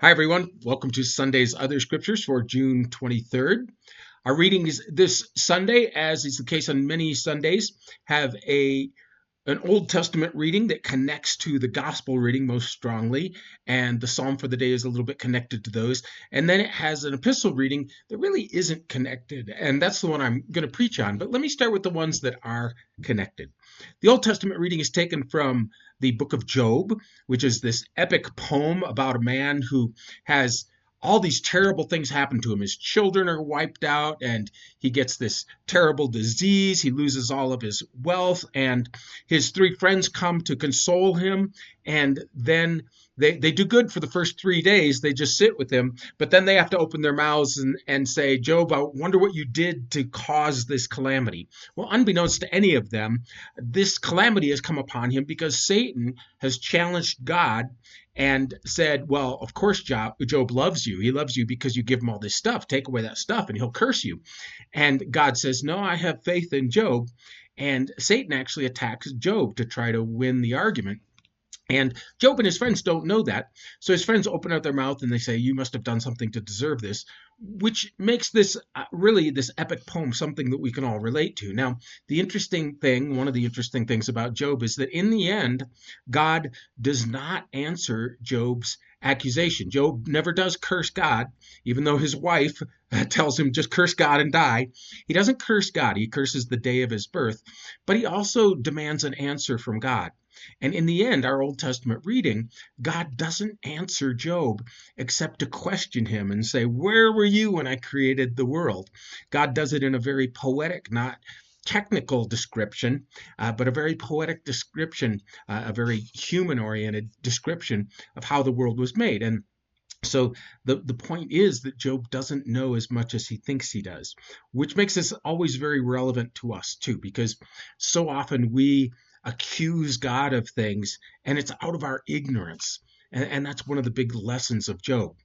Hi, everyone. Welcome to Sunday's Other Scriptures for June 23rd. Our readings this Sunday, as is the case on many Sundays, have an Old Testament reading that connects to the gospel reading most strongly, and the psalm for the day is a little bit connected to those. And then it has an epistle reading that really isn't connected, and that's the one I'm going to preach on. But let me start with the ones that are connected. The Old Testament reading is taken from the book of Job, which is this epic poem about a man who has all these terrible things happen to him. His children are wiped out, and he gets this terrible disease. He loses all of his wealth, and his three friends come to console him. And then they do good for the first 3 days. They just sit with him, but then they have to open their mouths and say, Job, I wonder what you did to cause this calamity. Well, unbeknownst to any of them, this calamity has come upon him because Satan has challenged God and said, well, of course, Job loves you. He loves you because you give him all this stuff. Take away that stuff and he'll curse you. And God says, no, I have faith in Job. And Satan actually attacks Job to try to win the argument. And Job and his friends don't know that. So his friends open up their mouth and they say, you must have done something to deserve this, which makes this really this epic poem something that we can all relate to. Now, one of the interesting things about Job is that in the end, God does not answer Job's accusation. Job never does curse God, even though his wife tells him just curse God and die. He doesn't curse God. He curses the day of his birth, but he also demands an answer from God. And in the end, our Old Testament reading, God doesn't answer Job except to question him and say, where were you when I created the world? God does it in a very poetic, not technical description, but a very poetic description, a very human-oriented description of how the world was made. And so the point is that Job doesn't know as much as he thinks he does, which makes this always very relevant to us too, because so often we accuse God of things and it's out of our ignorance. And that's one of the big lessons of Job.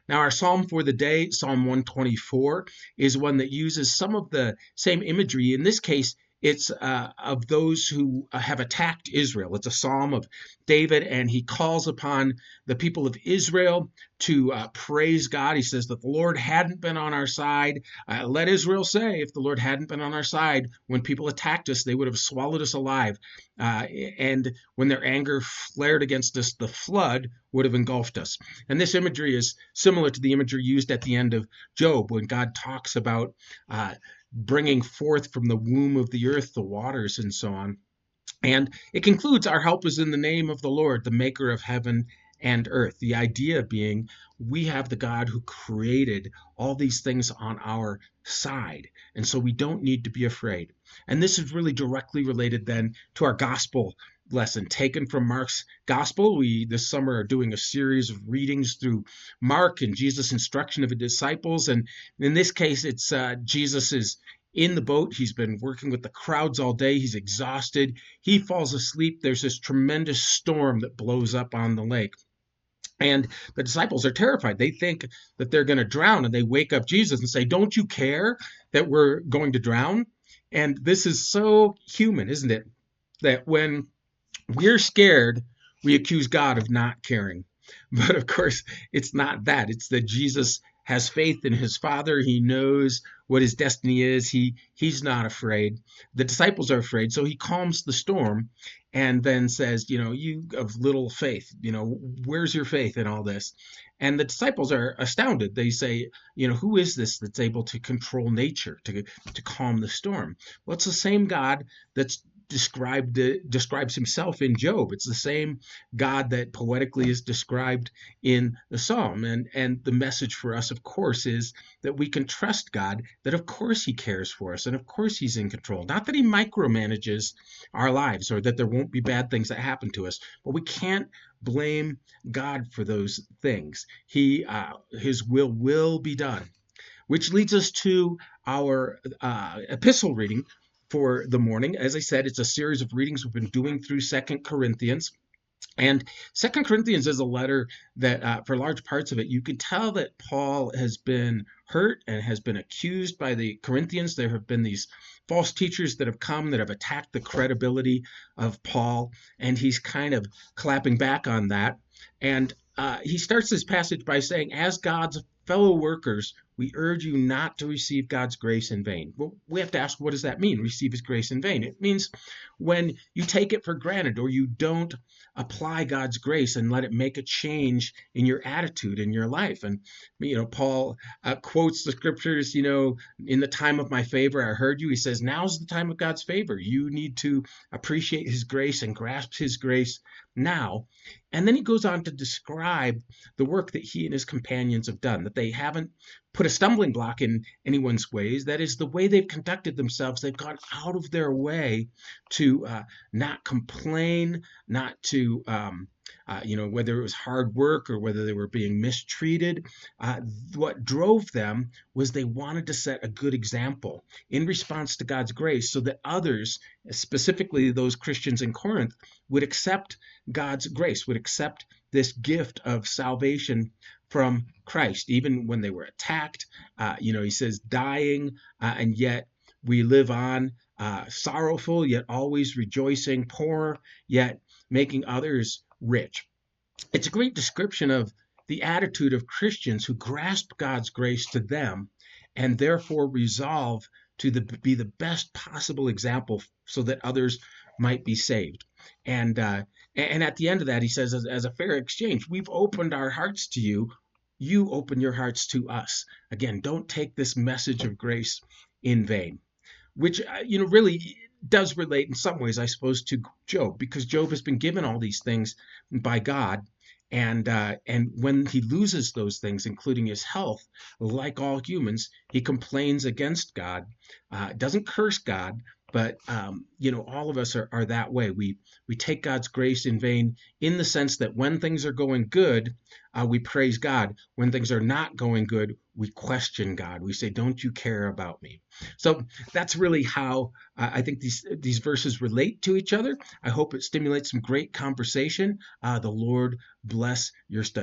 Now, our psalm for the day, Psalm 124, is one that uses some of the same imagery. In this case, it's of those who have attacked Israel. It's a psalm of David, and he calls upon the people of Israel to praise God. He says that the Lord hadn't been on our side. Let Israel say, if the Lord hadn't been on our side, when people attacked us, they would have swallowed us alive. And when their anger flared against us, the flood would have engulfed us. And this imagery is similar to the imagery used at the end of Job when God talks about bringing forth from the womb of the earth the waters and so on. And it concludes, our help is in the name of the Lord, the maker of heaven and earth. The idea being we have the God who created all these things on our side. And so we don't need to be afraid. And this is really directly related then to our gospel lesson taken from Mark's gospel. We this summer are doing a series of readings through Mark and Jesus' instruction of the disciples. And in this case, it's Jesus is in the boat. He's been working with the crowds all day. He's exhausted. He falls asleep. There's this tremendous storm that blows up on the lake. And the disciples are terrified. They think that they're going to drown, and they wake up Jesus and say, don't you care that we're going to drown? And this is so human, isn't it? That when we're scared, we accuse God of not caring. But of course, it's not that. It's that Jesus has faith in his Father. He knows what his destiny is. He's not afraid. The disciples are afraid, so he calms the storm and then says, you of little faith, where's your faith in all this? And the disciples are astounded. They say, who is this that's able to control nature, to calm the storm? Well, it's the same God that's describes himself in Job. It's the same God that poetically is described in the psalm. And the message for us, of course, is that we can trust God, that of course he cares for us, and of course he's in control. Not that he micromanages our lives or that there won't be bad things that happen to us, but we can't blame God for those things. His will be done. Which leads us to our epistle reading for the morning. As I said, it's a series of readings we've been doing through 2 Corinthians. And 2 Corinthians is a letter that, for large parts of it, you could tell that Paul has been hurt and has been accused by the Corinthians. There have been these false teachers that have come that have attacked the credibility of Paul, and he's kind of clapping back on that. And he starts this passage by saying, as God's fellow workers, we urge you not to receive God's grace in vain. Well, we have to ask, what does that mean, receive his grace in vain? It means when you take it for granted or you don't apply God's grace and let it make a change in your attitude in your life. And, Paul quotes the scriptures, in the time of my favor, I heard you. He says, now's the time of God's favor. You need to appreciate his grace and grasp his grace now. And then he goes on to describe the work that he and his companions have done, that they haven't put a stumbling block in anyone's ways. That is the way they've conducted themselves. They've gone out of their way to not complain, not to, whether it was hard work or whether they were being mistreated. What drove them was they wanted to set a good example in response to God's grace so that others, specifically those Christians in Corinth, would accept God's grace, would accept this gift of salvation from Christ, even when they were attacked. He says, dying, and yet we live on, sorrowful, yet always rejoicing, poor, yet making others rich. It's a great description of the attitude of Christians who grasp God's grace to them and therefore resolve to be the best possible example so that others might be saved. And at the end of that, he says, as a fair exchange, we've opened our hearts to you. You open your hearts to us. Again, don't take this message of grace in vain, which, really does relate in some ways, I suppose, to Job, because Job has been given all these things by God. And when he loses those things, including his health, like all humans, he complains against God, doesn't curse God, but all of us are that way. We take God's grace in vain in the sense that when things are going good, we praise God. When things are not going good, we question God. We say, "Don't you care about me?" So that's really how I think these verses relate to each other. I hope it stimulates some great conversation. The Lord bless your study.